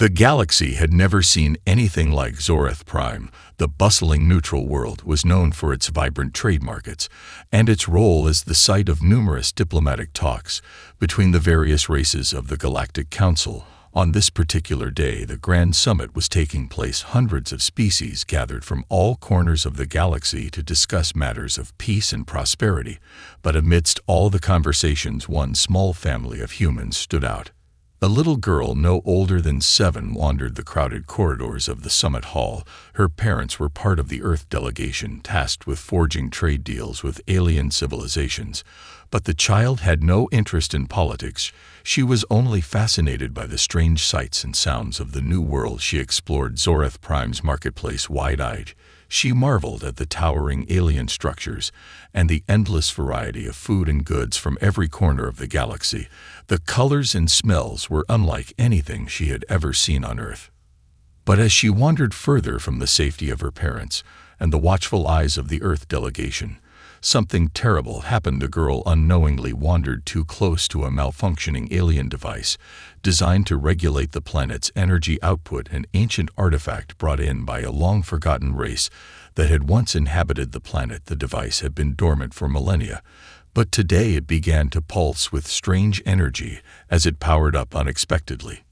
The galaxy had never seen anything like Zoreth Prime. The bustling neutral world was known for its vibrant trade markets and its role as the site of numerous diplomatic talks between the various races of the Galactic Council. On this particular day, the Grand Summit was taking place. Hundreds of species gathered from all corners of the galaxy to discuss matters of peace and prosperity. But amidst all the conversations, one small family of humans stood out. A little girl no older than 7 wandered the crowded corridors of the summit hall. Her parents were part of the Earth delegation tasked with forging trade deals with alien civilizations. But the child had no interest in politics. She was only fascinated by the strange sights and sounds of the new world. She explored Zoreth Prime's marketplace wide-eyed. She marveled at the towering alien structures and the endless variety of food and goods from every corner of the galaxy. The colors and smells were unlike anything she had ever seen on Earth. But as she wandered further from the safety of her parents and the watchful eyes of the Earth delegation, something terrible happened. The girl unknowingly wandered too close to a malfunctioning alien device designed to regulate the planet's energy output, an ancient artifact brought in by a long-forgotten race that had once inhabited the planet. The device had been dormant for millennia, but today it began to pulse with strange energy as it powered up unexpectedly.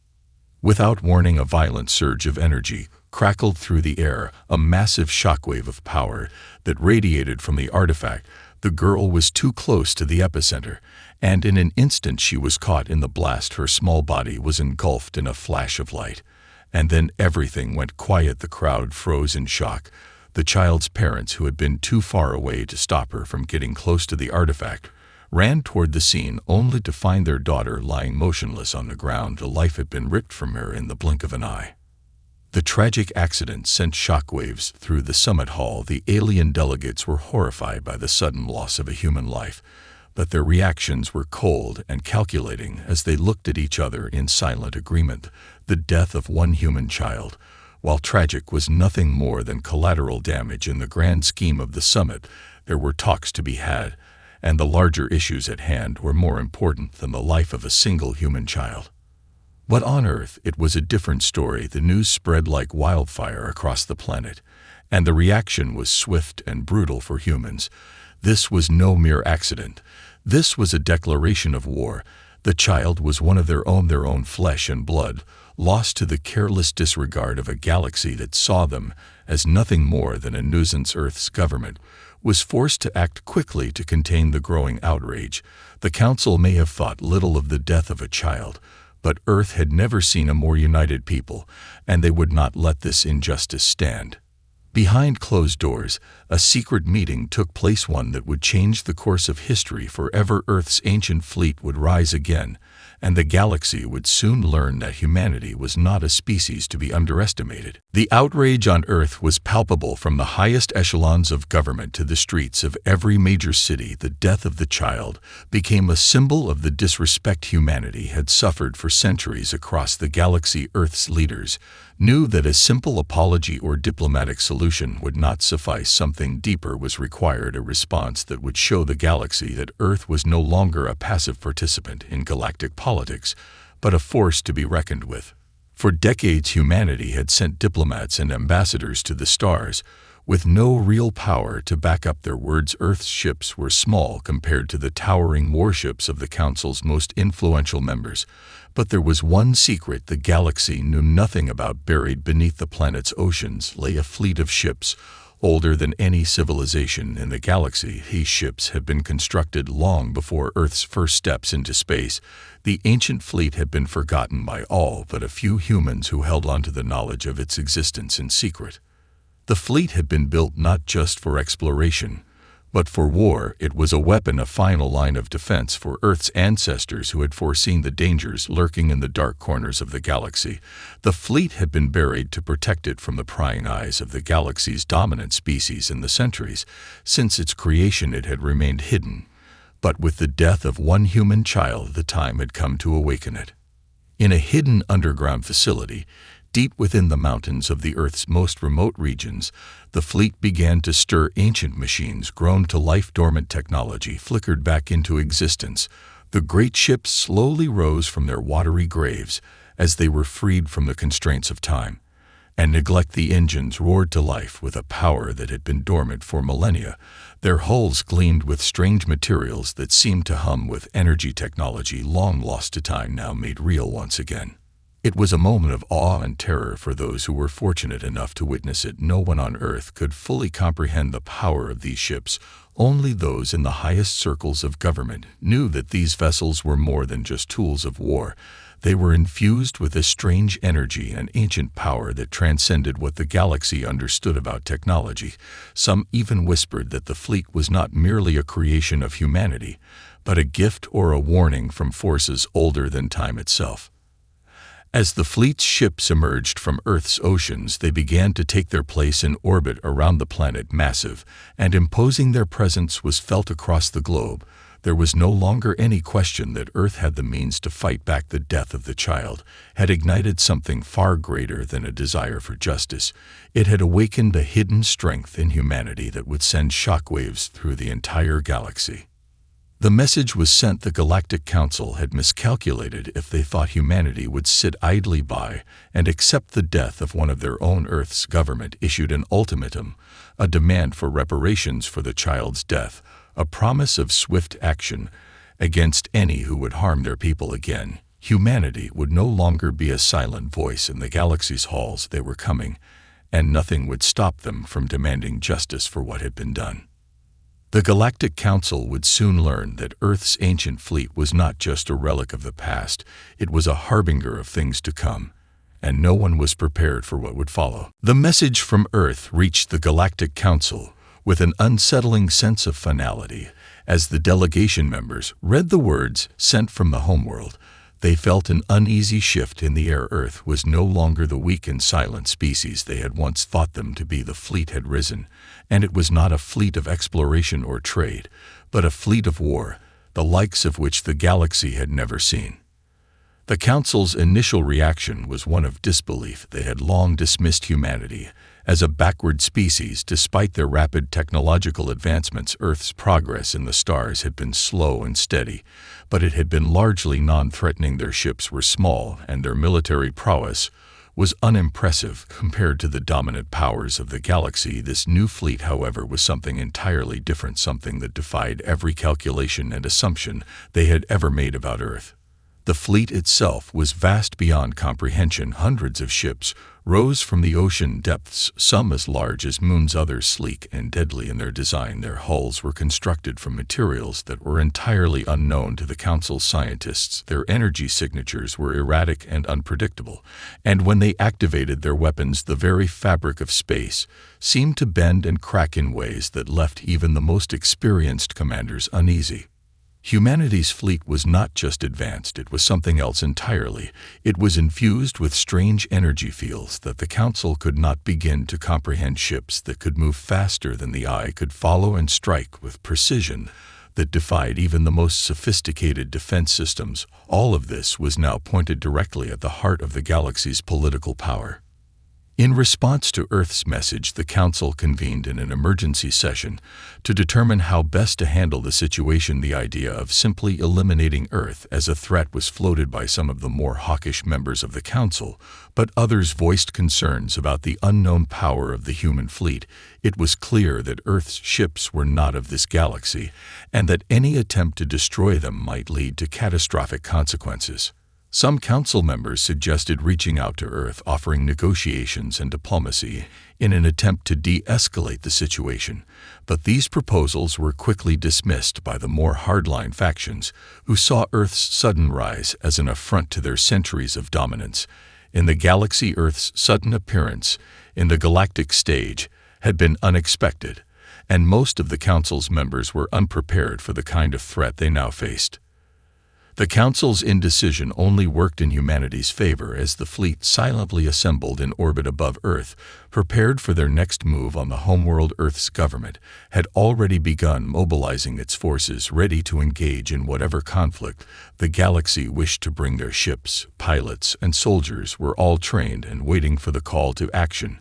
Without warning, a violent surge of energy crackled through the air, a massive shockwave of power that radiated from the artifact. The girl was too close to the epicenter, and in an instant she was caught in the blast. Her small body was engulfed in a flash of light, and then everything went quiet. The crowd froze in shock. The child's parents, who had been too far away to stop her from getting close to the artifact, ran toward the scene only to find their daughter lying motionless on the ground. The life had been ripped from her in the blink of an eye. The tragic accident sent shockwaves through the summit hall. The alien delegates were horrified by the sudden loss of a human life, but their reactions were cold and calculating as they looked at each other in silent agreement. The death of one human child, while tragic, was nothing more than collateral damage. In the grand scheme of the summit, there were talks to be had, and the larger issues at hand were more important than the life of a single human child. But on Earth, it was a different story. The news spread like wildfire across the planet, and the reaction was swift and brutal for humans. This was no mere accident. This was a declaration of war. The child was one of their own flesh and blood, lost to the careless disregard of a galaxy that saw them as nothing more than a nuisance. Earth's government was forced to act quickly to contain the growing outrage. The Council may have thought little of the death of a child, but Earth had never seen a more united people, and they would not let this injustice stand. Behind closed doors, a secret meeting took place, one that would change the course of history forever. Earth's ancient fleet would rise again, and the galaxy would soon learn that humanity was not a species to be underestimated. The outrage on Earth was palpable. From the highest echelons of government to the streets of every major city, the death of the child became a symbol of the disrespect humanity had suffered for centuries across the galaxy. Earth's leaders knew that a simple apology or diplomatic solution would not suffice. Something deeper was required, a response that would show the galaxy that Earth was no longer a passive participant in galactic politics, but a force to be reckoned with. For decades, humanity had sent diplomats and ambassadors to the stars, with no real power to back up their words. Earth's ships were small compared to the towering warships of the Council's most influential members. But there was one secret the galaxy knew nothing about. Buried beneath the planet's oceans lay a fleet of ships, older than any civilization in the galaxy. These ships had been constructed long before Earth's first steps into space. The ancient fleet had been forgotten by all but a few humans who held on to the knowledge of its existence in secret. The fleet had been built not just for exploration, but for war. It was a weapon, a final line of defense for Earth's ancestors who had foreseen the dangers lurking in the dark corners of the galaxy. The fleet had been buried to protect it from the prying eyes of the galaxy's dominant species. In the centuries since its creation, it had remained hidden. But with the death of one human child, the time had come to awaken it. In a hidden underground facility, deep within the mountains of the Earth's most remote regions, the fleet began to stir. Ancient machines, grown to life. Dormant technology flickered back into existence. The great ships slowly rose from their watery graves as they were freed from the constraints of time. And neglect the engines roared to life with a power that had been dormant for millennia. Their hulls gleamed with strange materials that seemed to hum with energy technology long lost to time now made real once again. It was a moment of awe and terror for those who were fortunate enough to witness it. No one on Earth could fully comprehend the power of these ships. Only those in the highest circles of government knew that these vessels were more than just tools of war. They were infused with a strange energy and ancient power that transcended what the galaxy understood about technology. Some even whispered that the fleet was not merely a creation of humanity, but a gift or a warning from forces older than time itself. As the fleet's ships emerged from Earth's oceans, they began to take their place in orbit around the planet. Massive and imposing, their presence was felt across the globe. There was no longer any question that Earth had the means to fight back. The death of the child had ignited something far greater than a desire for justice. It had awakened a hidden strength in humanity that would send shockwaves through the entire galaxy. The message was sent. The Galactic Council had miscalculated if they thought humanity would sit idly by and accept the death of one of their own. Earth's government issued an ultimatum, a demand for reparations for the child's death, a promise of swift action against any who would harm their people again. Humanity would no longer be a silent voice in the galaxy's halls. They were coming, and nothing would stop them from demanding justice for what had been done. The Galactic Council would soon learn that Earth's ancient fleet was not just a relic of the past, it was a harbinger of things to come, and no one was prepared for what would follow. The message from Earth reached the Galactic Council with an unsettling sense of finality. As the delegation members read the words sent from the homeworld, they felt an uneasy shift in the air. Earth was no longer the weak and silent species they had once thought them to be. The fleet had risen, and it was not a fleet of exploration or trade, but a fleet of war, the likes of which the galaxy had never seen. The Council's initial reaction was one of disbelief. They had long dismissed humanity as a backward species. Despite their rapid technological advancements, Earth's progress in the stars had been slow and steady, but it had been largely non-threatening. Their ships were small, and their military prowess was unimpressive compared to the dominant powers of the galaxy. This new fleet, however, was something entirely different, something that defied every calculation and assumption they had ever made about Earth. The fleet itself was vast beyond comprehension. Hundreds of ships rose from the ocean depths, some as large as moons, others sleek and deadly in their design. Their hulls were constructed from materials that were entirely unknown to the Council's scientists. Their energy signatures were erratic and unpredictable, and when they activated their weapons, the very fabric of space seemed to bend and crack in ways that left even the most experienced commanders uneasy. Humanity's fleet was not just advanced, it was something else entirely. It was infused with strange energy fields that the Council could not begin to comprehend. Ships that could move faster than the eye could follow and strike with precision that defied even the most sophisticated defense systems. All of this was now pointed directly at the heart of the galaxy's political power. In response to Earth's message, the Council convened in an emergency session to determine how best to handle the situation. The idea of simply eliminating Earth as a threat was floated by some of the more hawkish members of the Council, but others voiced concerns about the unknown power of the human fleet. It was clear that Earth's ships were not of this galaxy, and that any attempt to destroy them might lead to catastrophic consequences. Some Council members suggested reaching out to Earth, offering negotiations and diplomacy in an attempt to de-escalate the situation, but these proposals were quickly dismissed by the more hardline factions, who saw Earth's sudden rise as an affront to their centuries of dominance. In the galaxy, Earth's sudden appearance in the galactic stage had been unexpected, and most of the Council's members were unprepared for the kind of threat they now faced. The Council's indecision only worked in humanity's favor as the fleet silently assembled in orbit above Earth, prepared for their next move on the homeworld. Earth's government had already begun mobilizing its forces, ready to engage in whatever conflict the galaxy wished to bring. Their ships, pilots, and soldiers were all trained and waiting for the call to action.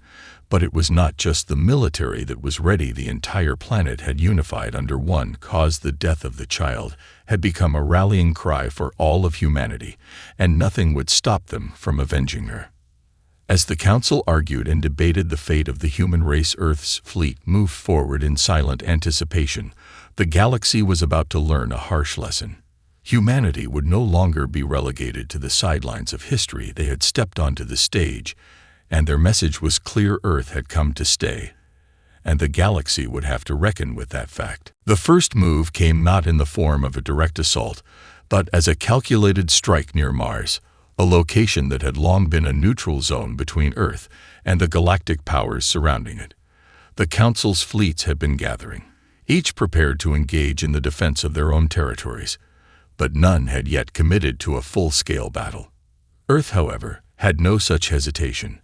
But it was not just the military that was ready. The entire planet had unified under one cause. The death of the child had become a rallying cry for all of humanity, and nothing would stop them from avenging her. As the Council argued and debated the fate of the human race, Earth's fleet moved forward in silent anticipation. The galaxy was about to learn a harsh lesson. Humanity would no longer be relegated to the sidelines of history. They had stepped onto the stage, and their message was clear: Earth had come to stay, and the galaxy would have to reckon with that fact. The first move came not in the form of a direct assault, but as a calculated strike near Mars, a location that had long been a neutral zone between Earth and the galactic powers surrounding it. The Council's fleets had been gathering, each prepared to engage in the defense of their own territories, but none had yet committed to a full-scale battle. Earth, however, had no such hesitation.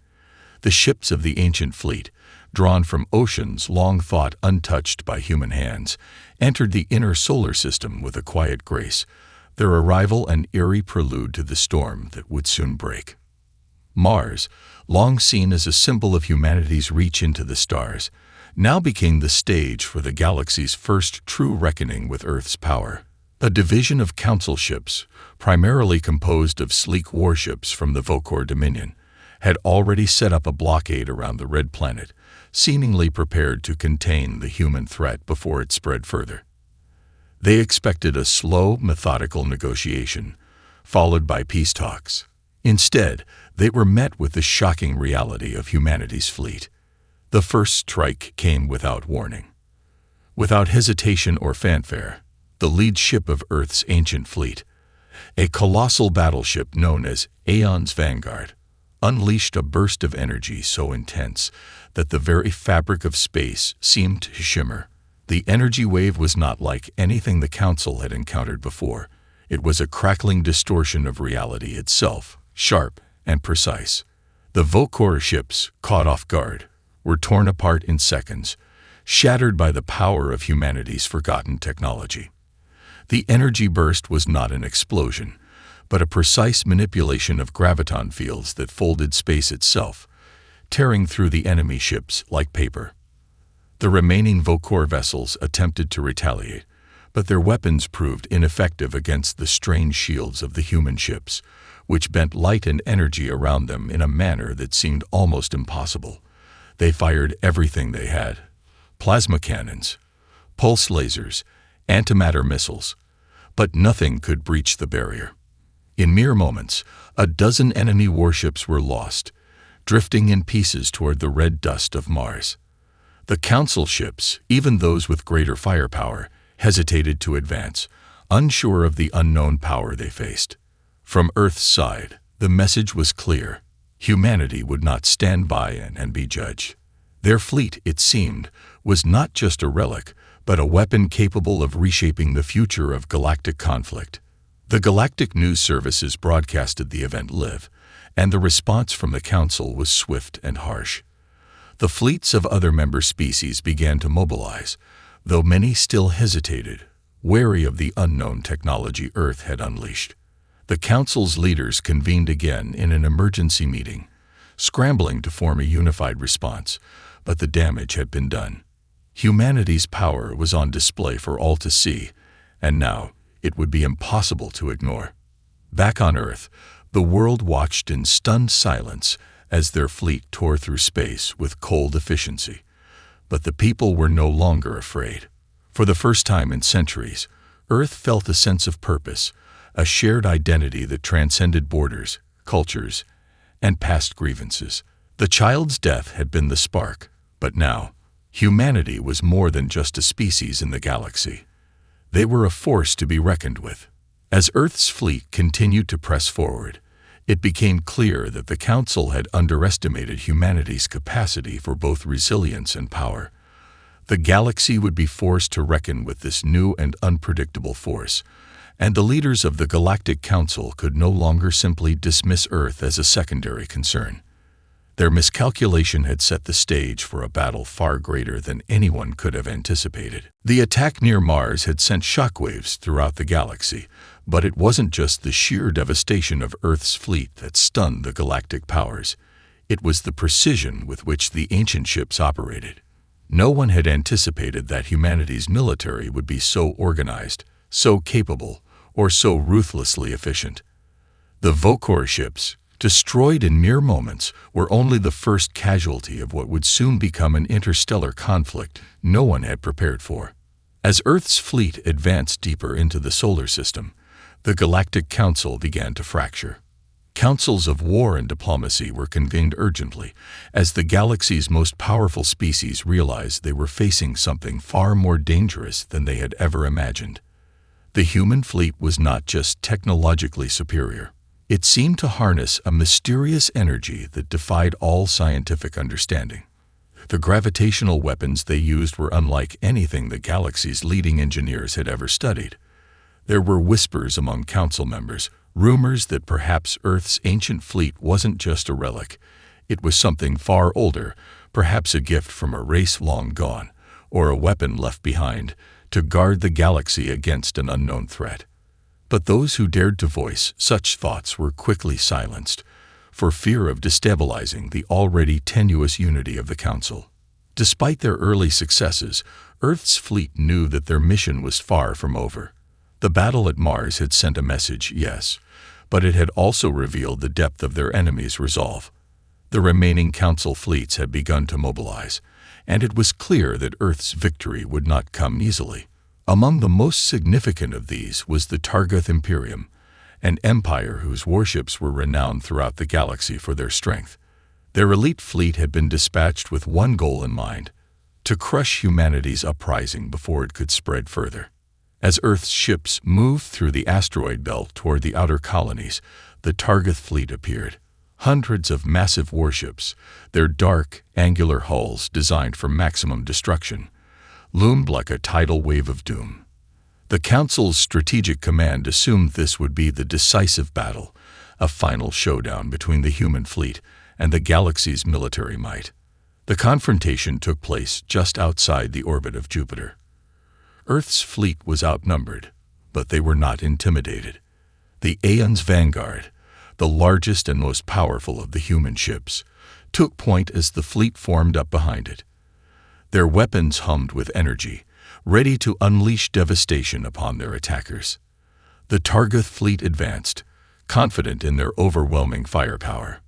The ships of the ancient fleet, drawn from oceans long thought untouched by human hands, entered the inner solar system with a quiet grace, their arrival an eerie prelude to the storm that would soon break. Mars, long seen as a symbol of humanity's reach into the stars, now became the stage for the galaxy's first true reckoning with Earth's power. A division of council ships, primarily composed of sleek warships from the Vokor Dominion, had already set up a blockade around the Red Planet, seemingly prepared to contain the human threat before it spread further. They expected a slow, methodical negotiation, followed by peace talks. Instead, they were met with the shocking reality of humanity's fleet. The first strike came without warning. Without hesitation or fanfare, the lead ship of Earth's ancient fleet, a colossal battleship known as Aeon's Vanguard, unleashed a burst of energy so intense that the very fabric of space seemed to shimmer. The energy wave was not like anything the Council had encountered before. It was a crackling distortion of reality itself, sharp and precise. The Vokor ships, caught off guard, were torn apart in seconds, shattered by the power of humanity's forgotten technology. The energy burst was not an explosion, but a precise manipulation of graviton fields that folded space itself, tearing through the enemy ships like paper. The remaining Vokor vessels attempted to retaliate, but their weapons proved ineffective against the strange shields of the human ships, which bent light and energy around them in a manner that seemed almost impossible. They fired everything they had: plasma cannons, pulse lasers, antimatter missiles, but nothing could breach the barrier. In mere moments, a dozen enemy warships were lost, drifting in pieces toward the red dust of Mars. The Council ships, even those with greater firepower, hesitated to advance, unsure of the unknown power they faced. From Earth's side, the message was clear: humanity would not stand by and be judged. Their fleet, it seemed, was not just a relic, but a weapon capable of reshaping the future of galactic conflict. The Galactic news services broadcasted the event live, and the response from the Council was swift and harsh. The fleets of other member species began to mobilize, though many still hesitated, wary of the unknown technology Earth had unleashed. The Council's leaders convened again in an emergency meeting, scrambling to form a unified response, but the damage had been done. Humanity's power was on display for all to see, and now it would be impossible to ignore. Back on Earth, the world watched in stunned silence as their fleet tore through space with cold efficiency. But the people were no longer afraid. For the first time in centuries, Earth felt a sense of purpose, a shared identity that transcended borders, cultures, and past grievances. The child's death had been the spark, but now, humanity was more than just a species in the galaxy. They were a force to be reckoned with. As Earth's fleet continued to press forward, it became clear that the Council had underestimated humanity's capacity for both resilience and power. The galaxy would be forced to reckon with this new and unpredictable force, and the leaders of the Galactic Council could no longer simply dismiss Earth as a secondary concern. Their miscalculation had set the stage for a battle far greater than anyone could have anticipated. The attack near Mars had sent shockwaves throughout the galaxy, but it wasn't just the sheer devastation of Earth's fleet that stunned the galactic powers. It was the precision with which the ancient ships operated. No one had anticipated that humanity's military would be so organized, so capable, or so ruthlessly efficient. The Vokor ships, destroyed in mere moments, were only the first casualty of what would soon become an interstellar conflict no one had prepared for. As Earth's fleet advanced deeper into the solar system, the Galactic Council began to fracture. Councils of war and diplomacy were convened urgently, as the galaxy's most powerful species realized they were facing something far more dangerous than they had ever imagined. The human fleet was not just technologically superior. It seemed to harness a mysterious energy that defied all scientific understanding. The gravitational weapons they used were unlike anything the galaxy's leading engineers had ever studied. There were whispers among council members, rumors that perhaps Earth's ancient fleet wasn't just a relic. It was something far older, perhaps a gift from a race long gone, or a weapon left behind to guard the galaxy against an unknown threat. But those who dared to voice such thoughts were quickly silenced, for fear of destabilizing the already tenuous unity of the Council. Despite their early successes, Earth's fleet knew that their mission was far from over. The battle at Mars had sent a message, yes, but it had also revealed the depth of their enemies' resolve. The remaining Council fleets had begun to mobilize, and it was clear that Earth's victory would not come easily. Among the most significant of these was the Targoth Imperium, an empire whose warships were renowned throughout the galaxy for their strength. Their elite fleet had been dispatched with one goal in mind: to crush humanity's uprising before it could spread further. As Earth's ships moved through the asteroid belt toward the outer colonies, the Targoth fleet appeared. Hundreds of massive warships, their dark, angular hulls designed for maximum destruction, loomed like a tidal wave of doom. The Council's strategic command assumed this would be the decisive battle, a final showdown between the human fleet and the galaxy's military might. The confrontation took place just outside the orbit of Jupiter. Earth's fleet was outnumbered, but they were not intimidated. The Aeon's vanguard, the largest and most powerful of the human ships, took point as the fleet formed up behind it. Their weapons hummed with energy, ready to unleash devastation upon their attackers. The Targoth fleet advanced, confident in their overwhelming firepower.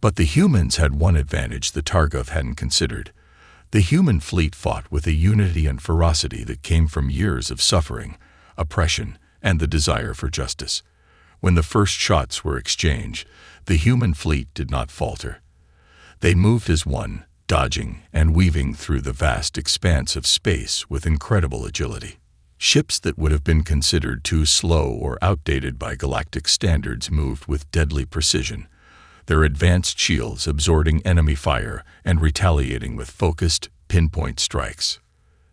But the humans had one advantage the Targoth hadn't considered. The human fleet fought with a unity and ferocity that came from years of suffering, oppression, and the desire for justice. When the first shots were exchanged, the human fleet did not falter. They moved as one, dodging and weaving through the vast expanse of space with incredible agility. Ships that would have been considered too slow or outdated by galactic standards moved with deadly precision, their advanced shields absorbing enemy fire and retaliating with focused, pinpoint strikes.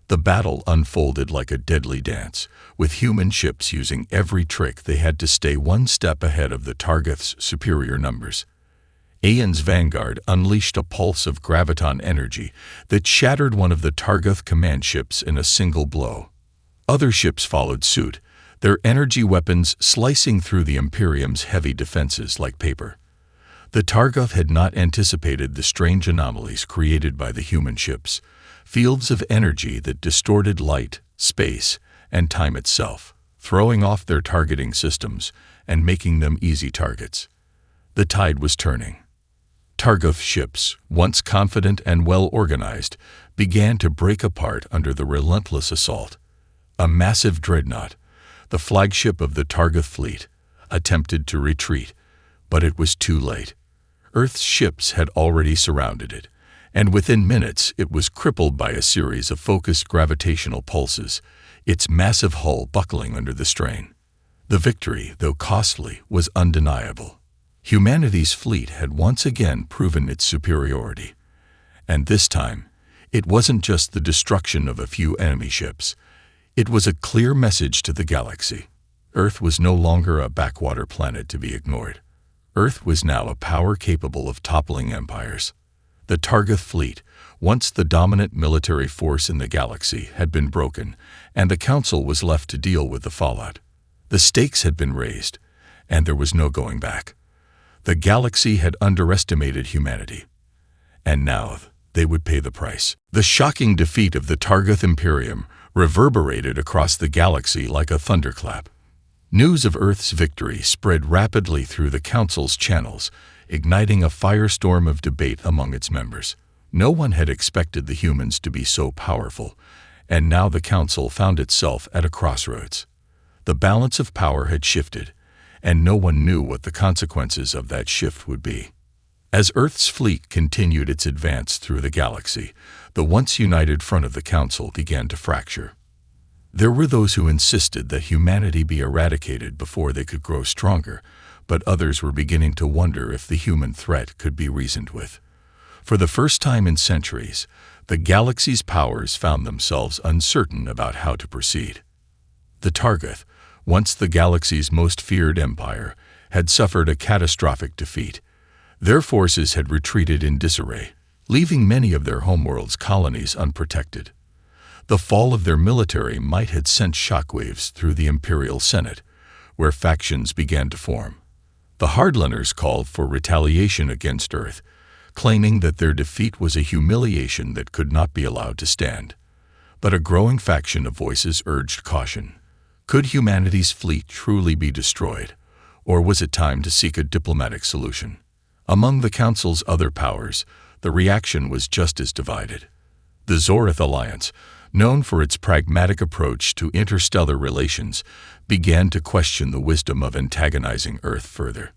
The battle unfolded like a deadly dance, with human ships using every trick they had to stay one step ahead of the Targoth's superior numbers. Aeon's vanguard unleashed a pulse of graviton energy that shattered one of the Targoth command ships in a single blow. Other ships followed suit, their energy weapons slicing through the Imperium's heavy defenses like paper. The Targoth had not anticipated the strange anomalies created by the human ships, fields of energy that distorted light, space, and time itself, throwing off their targeting systems and making them easy targets. The tide was turning. Targoth ships, once confident and well-organized, began to break apart under the relentless assault. A massive dreadnought, the flagship of the Targoth fleet, attempted to retreat, but it was too late. Earth's ships had already surrounded it, and within minutes it was crippled by a series of focused gravitational pulses, its massive hull buckling under the strain. The victory, though costly, was undeniable. Humanity's fleet had once again proven its superiority. And this time, it wasn't just the destruction of a few enemy ships. It was a clear message to the galaxy. Earth was no longer a backwater planet to be ignored. Earth was now a power capable of toppling empires. The Targoth fleet, once the dominant military force in the galaxy, had been broken, and the Council was left to deal with the fallout. The stakes had been raised, and there was no going back. The galaxy had underestimated humanity, and now they would pay the price. The shocking defeat of the Targoth Imperium reverberated across the galaxy like a thunderclap. News of Earth's victory spread rapidly through the Council's channels, igniting a firestorm of debate among its members. No one had expected the humans to be so powerful, and now the Council found itself at a crossroads. The balance of power had shifted, and no one knew what the consequences of that shift would be. As Earth's fleet continued its advance through the galaxy, the once united front of the Council began to fracture. There were those who insisted that humanity be eradicated before they could grow stronger, but others were beginning to wonder if the human threat could be reasoned with. For the first time in centuries, the galaxy's powers found themselves uncertain about how to proceed. The Targoth, once the galaxy's most feared empire, had suffered a catastrophic defeat. Their forces had retreated in disarray, leaving many of their homeworld's colonies unprotected. The fall of their military might have sent shockwaves through the Imperial Senate, where factions began to form. The Hardliners called for retaliation against Earth, claiming that their defeat was a humiliation that could not be allowed to stand. But a growing faction of voices urged caution. Could humanity's fleet truly be destroyed, or was it time to seek a diplomatic solution? Among the Council's other powers, the reaction was just as divided. The Zorith Alliance, known for its pragmatic approach to interstellar relations, began to question the wisdom of antagonizing Earth further.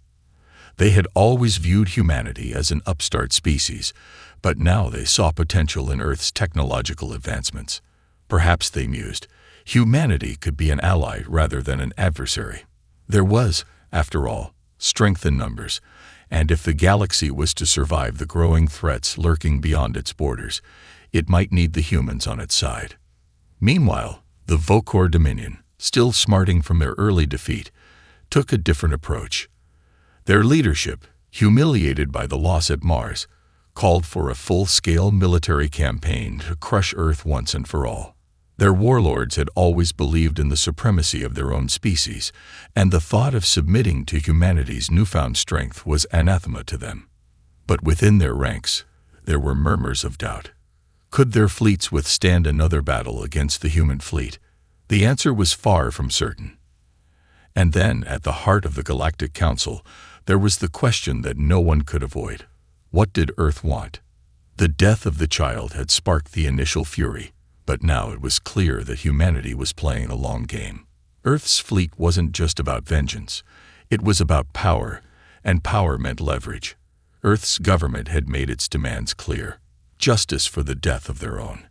They had always viewed humanity as an upstart species, but now they saw potential in Earth's technological advancements. Perhaps, they mused, humanity could be an ally rather than an adversary. There was, after all, strength in numbers, and if the galaxy was to survive the growing threats lurking beyond its borders, it might need the humans on its side. Meanwhile, the Vokor Dominion, still smarting from their early defeat, took a different approach. Their leadership, humiliated by the loss at Mars, called for a full-scale military campaign to crush Earth once and for all. Their warlords had always believed in the supremacy of their own species, and the thought of submitting to humanity's newfound strength was anathema to them. But within their ranks, there were murmurs of doubt. Could their fleets withstand another battle against the human fleet? The answer was far from certain. And then, at the heart of the Galactic Council, there was the question that no one could avoid. What did Earth want? The death of the child had sparked the initial fury, but now it was clear that humanity was playing a long game. Earth's fleet wasn't just about vengeance. It was about power, and power meant leverage. Earth's government had made its demands clear. Justice for the death of their own,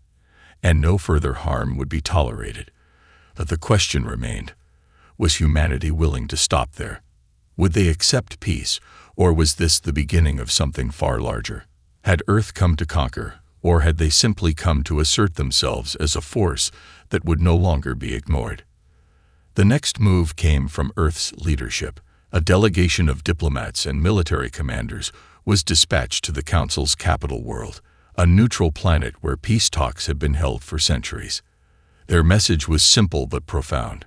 and no further harm would be tolerated. But the question remained, was humanity willing to stop there? Would they accept peace, or was this the beginning of something far larger? Had Earth come to conquer, or had they simply come to assert themselves as a force that would no longer be ignored? The next move came from Earth's leadership. A delegation of diplomats and military commanders was dispatched to the Council's capital world, a neutral planet where peace talks had been held for centuries. Their message was simple but profound.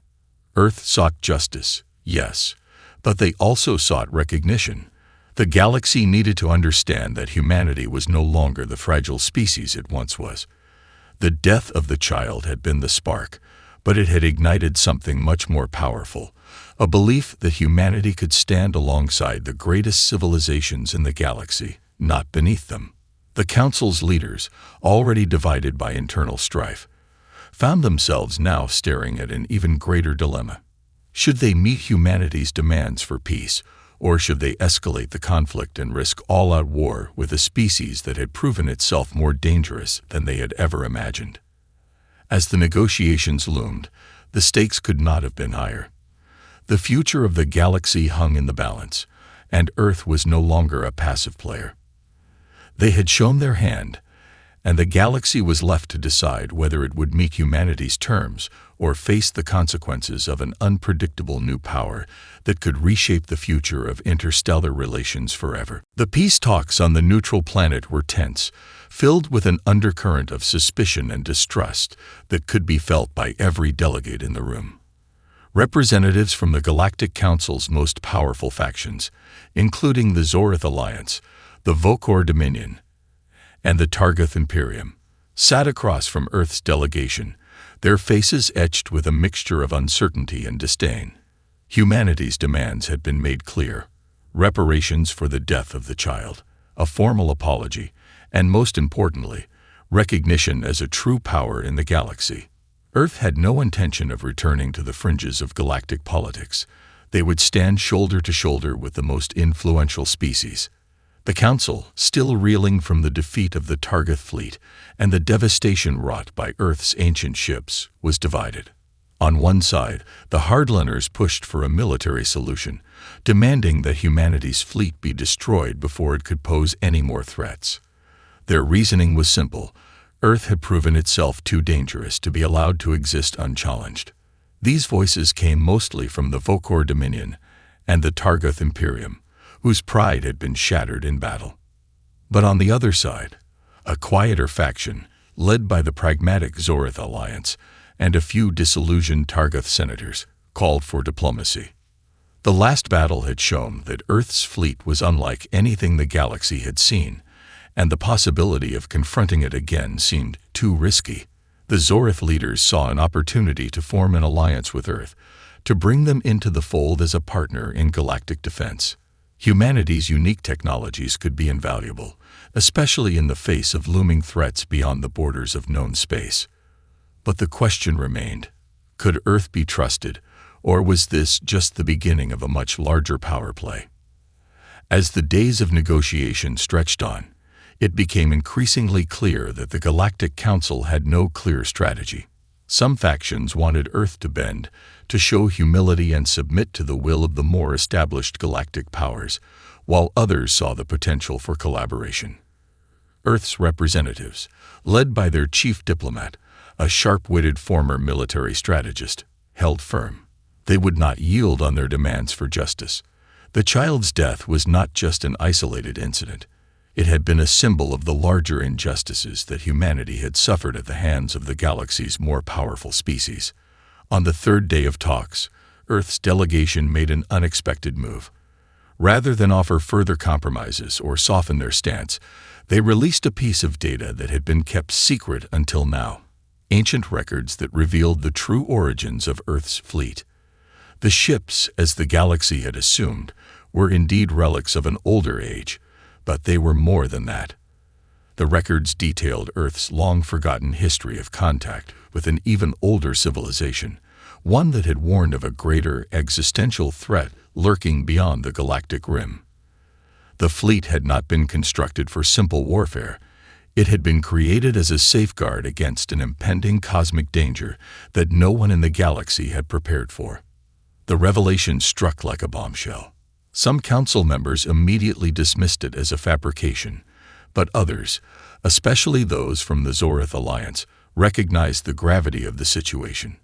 Earth sought justice, yes, but they also sought recognition. The galaxy needed to understand that humanity was no longer the fragile species it once was. The death of the child had been the spark, but it had ignited something much more powerful, a belief that humanity could stand alongside the greatest civilizations in the galaxy, not beneath them. The Council's leaders, already divided by internal strife, found themselves now staring at an even greater dilemma. Should they meet humanity's demands for peace, or should they escalate the conflict and risk all-out war with a species that had proven itself more dangerous than they had ever imagined? As the negotiations loomed, the stakes could not have been higher. The future of the galaxy hung in the balance, and Earth was no longer a passive player. They had shown their hand, and the galaxy was left to decide whether it would meet humanity's terms or face the consequences of an unpredictable new power that could reshape the future of interstellar relations forever. The peace talks on the neutral planet were tense, filled with an undercurrent of suspicion and distrust that could be felt by every delegate in the room. Representatives from the Galactic Council's most powerful factions, including the Zorith Alliance, the Vokor Dominion, and the Targoth Imperium, sat across from Earth's delegation, their faces etched with a mixture of uncertainty and disdain. Humanity's demands had been made clear: reparations for the death of the child, a formal apology, and most importantly, recognition as a true power in the galaxy. Earth had no intention of returning to the fringes of galactic politics. They would stand shoulder to shoulder with the most influential species. The Council, still reeling from the defeat of the Targoth fleet and the devastation wrought by Earth's ancient ships, was divided. On one side, the hardliners pushed for a military solution, demanding that humanity's fleet be destroyed before it could pose any more threats. Their reasoning was simple: Earth had proven itself too dangerous to be allowed to exist unchallenged. These voices came mostly from the Vokor Dominion and the Targoth Imperium, whose pride had been shattered in battle. But on the other side, a quieter faction, led by the pragmatic Zorith Alliance and a few disillusioned Targoth senators, called for diplomacy. The last battle had shown that Earth's fleet was unlike anything the galaxy had seen, and the possibility of confronting it again seemed too risky. The Zorith leaders saw an opportunity to form an alliance with Earth, to bring them into the fold as a partner in galactic defense. Humanity's unique technologies could be invaluable, especially in the face of looming threats beyond the borders of known space. But the question remained: could Earth be trusted, or was this just the beginning of a much larger power play? As the days of negotiation stretched on, it became increasingly clear that the Galactic Council had no clear strategy. Some factions wanted Earth to bend, to show humility and submit to the will of the more established galactic powers, while others saw the potential for collaboration. Earth's representatives, led by their chief diplomat, a sharp-witted former military strategist, held firm. They would not yield on their demands for justice. The child's death was not just an isolated incident. It had been a symbol of the larger injustices that humanity had suffered at the hands of the galaxy's more powerful species. On the third day of talks, Earth's delegation made an unexpected move. Rather than offer further compromises or soften their stance, they released a piece of data that had been kept secret until now: ancient records that revealed the true origins of Earth's fleet. The ships, as the galaxy had assumed, were indeed relics of an older age, but they were more than that. The records detailed Earth's long-forgotten history of contact with an even older civilization, one that had warned of a greater existential threat lurking beyond the galactic rim. The fleet had not been constructed for simple warfare. It had been created as a safeguard against an impending cosmic danger that no one in the galaxy had prepared for. The revelation struck like a bombshell. Some council members immediately dismissed it as a fabrication, but others, especially those from the Zorith Alliance, recognized the gravity of the situation.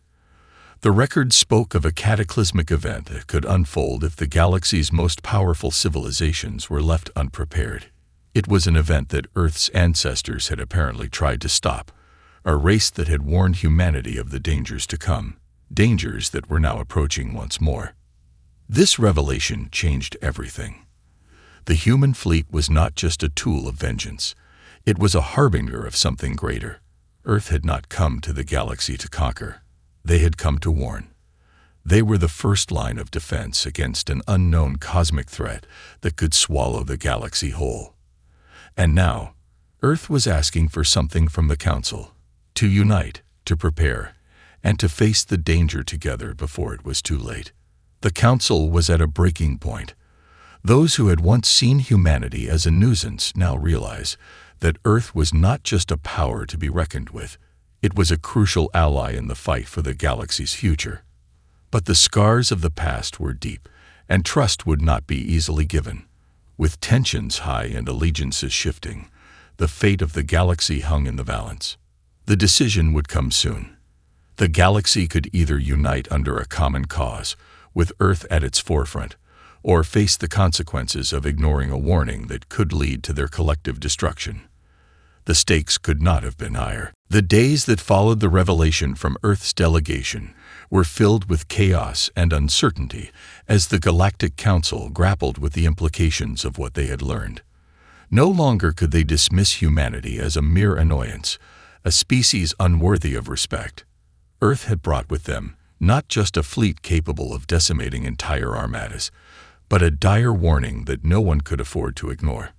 The record spoke of a cataclysmic event that could unfold if the galaxy's most powerful civilizations were left unprepared. It was an event that Earth's ancestors had apparently tried to stop, a race that had warned humanity of the dangers to come, dangers that were now approaching once more. This revelation changed everything. The human fleet was not just a tool of vengeance. It was a harbinger of something greater. Earth had not come to the galaxy to conquer. They had come to warn. They were the first line of defense against an unknown cosmic threat that could swallow the galaxy whole. And now, Earth was asking for something from the Council: to unite, to prepare, and to face the danger together before it was too late. The Council was at a breaking point. Those who had once seen humanity as a nuisance now realized that Earth was not just a power to be reckoned with. It was a crucial ally in the fight for the galaxy's future. But the scars of the past were deep, and trust would not be easily given. With tensions high and allegiances shifting, the fate of the galaxy hung in the balance. The decision would come soon. The galaxy could either unite under a common cause, with Earth at its forefront, or face the consequences of ignoring a warning that could lead to their collective destruction. The stakes could not have been higher. The days that followed the revelation from Earth's delegation were filled with chaos and uncertainty as the Galactic Council grappled with the implications of what they had learned. No longer could they dismiss humanity as a mere annoyance, a species unworthy of respect. Earth had brought with them not just a fleet capable of decimating entire armadas, but a dire warning that no one could afford to ignore.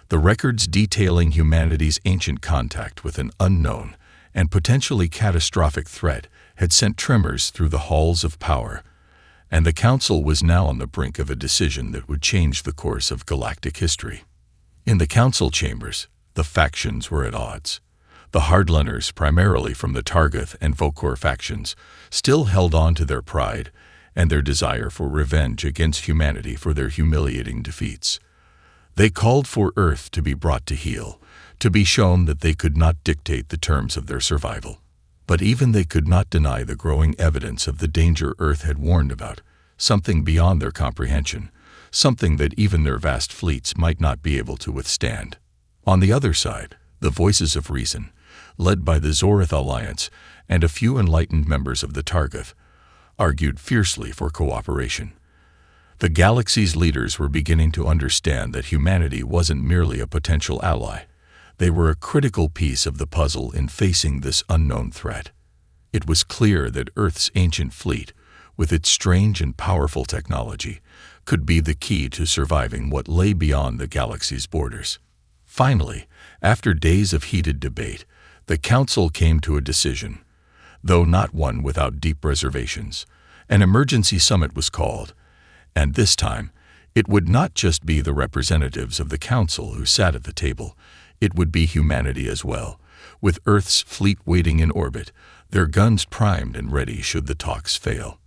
The records detailing humanity's ancient contact with an unknown and potentially catastrophic threat had sent tremors through the halls of power, and the Council was now on the brink of a decision that would change the course of galactic history. In the Council chambers, the factions were at odds. The hardliners, primarily from the Targoth and Vokor factions, still held on to their pride and their desire for revenge against humanity for their humiliating defeats. They called for Earth to be brought to heel, to be shown that they could not dictate the terms of their survival. But even they could not deny the growing evidence of the danger Earth had warned about, something beyond their comprehension, something that even their vast fleets might not be able to withstand. On the other side, the voices of reason, led by the Zorith Alliance and a few enlightened members of the Targoth, argued fiercely for cooperation. The galaxy's leaders were beginning to understand that humanity wasn't merely a potential ally. They were a critical piece of the puzzle in facing this unknown threat. It was clear that Earth's ancient fleet, with its strange and powerful technology, could be the key to surviving what lay beyond the galaxy's borders. Finally, after days of heated debate, the Council came to a decision. Though not one without deep reservations, an emergency summit was called, and this time, it would not just be the representatives of the Council who sat at the table, it would be humanity as well, with Earth's fleet waiting in orbit, their guns primed and ready should the talks fail.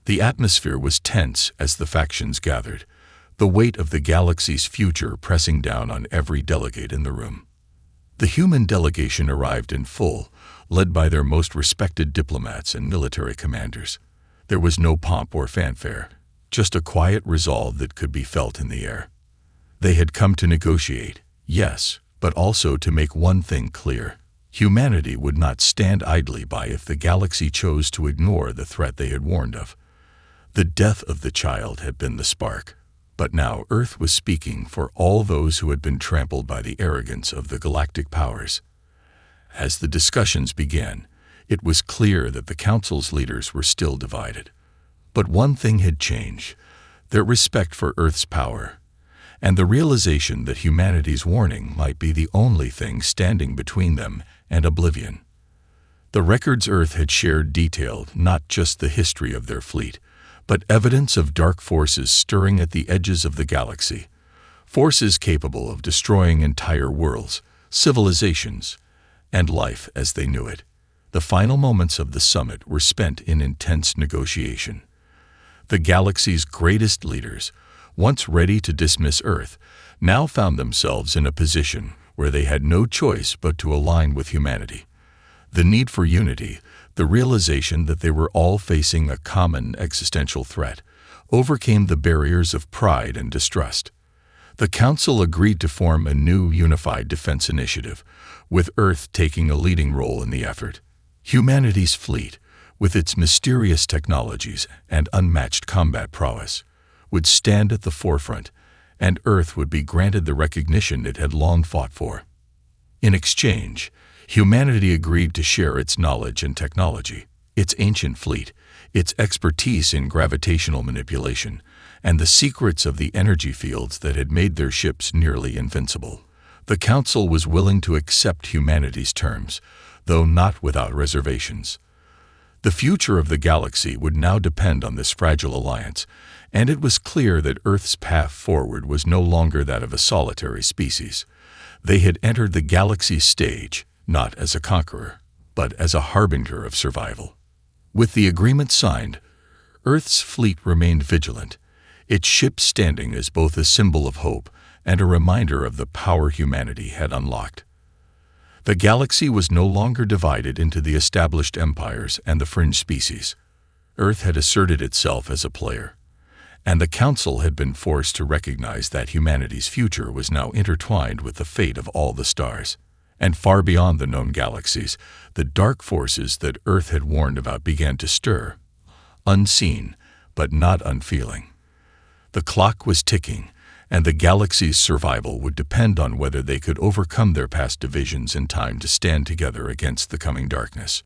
The atmosphere was tense as the factions gathered, the weight of the galaxy's future pressing down on every delegate in the room. The human delegation arrived in full, led by their most respected diplomats and military commanders. There was no pomp or fanfare, just a quiet resolve that could be felt in the air. They had come to negotiate, yes, but also to make one thing clear. Humanity would not stand idly by if the galaxy chose to ignore the threat they had warned of. The death of the child had been the spark, but now Earth was speaking for all those who had been trampled by the arrogance of the galactic powers. As the discussions began, it was clear that the Council's leaders were still divided. But one thing had changed: their respect for Earth's power, and the realization that humanity's warning might be the only thing standing between them and oblivion. The records Earth had shared detailed not just the history of their fleet, but evidence of dark forces stirring at the edges of the galaxy, forces capable of destroying entire worlds, civilizations, and life as they knew it. The final moments of the summit were spent in intense negotiation. The galaxy's greatest leaders, once ready to dismiss Earth, now found themselves in a position where they had no choice but to align with humanity. The need for unity, the realization that they were all facing a common existential threat, overcame the barriers of pride and distrust. The Council agreed to form a new unified defense initiative, with Earth taking a leading role in the effort. Humanity's fleet, with its mysterious technologies and unmatched combat prowess, would stand at the forefront, and Earth would be granted the recognition it had long fought for. In exchange, humanity agreed to share its knowledge and technology, its ancient fleet, its expertise in gravitational manipulation, and the secrets of the energy fields that had made their ships nearly invincible. The Council was willing to accept humanity's terms, though not without reservations. The future of the galaxy would now depend on this fragile alliance, and it was clear that Earth's path forward was no longer that of a solitary species. They had entered the galaxy's stage, not as a conqueror, but as a harbinger of survival. With the agreement signed, Earth's fleet remained vigilant, its ships standing as both a symbol of hope and a reminder of the power humanity had unlocked. The galaxy was no longer divided into the established empires and the fringe species. Earth had asserted itself as a player, and the Council had been forced to recognize that humanity's future was now intertwined with the fate of all the stars. And far beyond the known galaxies, the dark forces that Earth had warned about began to stir, unseen but not unfeeling. The clock was ticking, and the galaxy's survival would depend on whether they could overcome their past divisions in time to stand together against the coming darkness.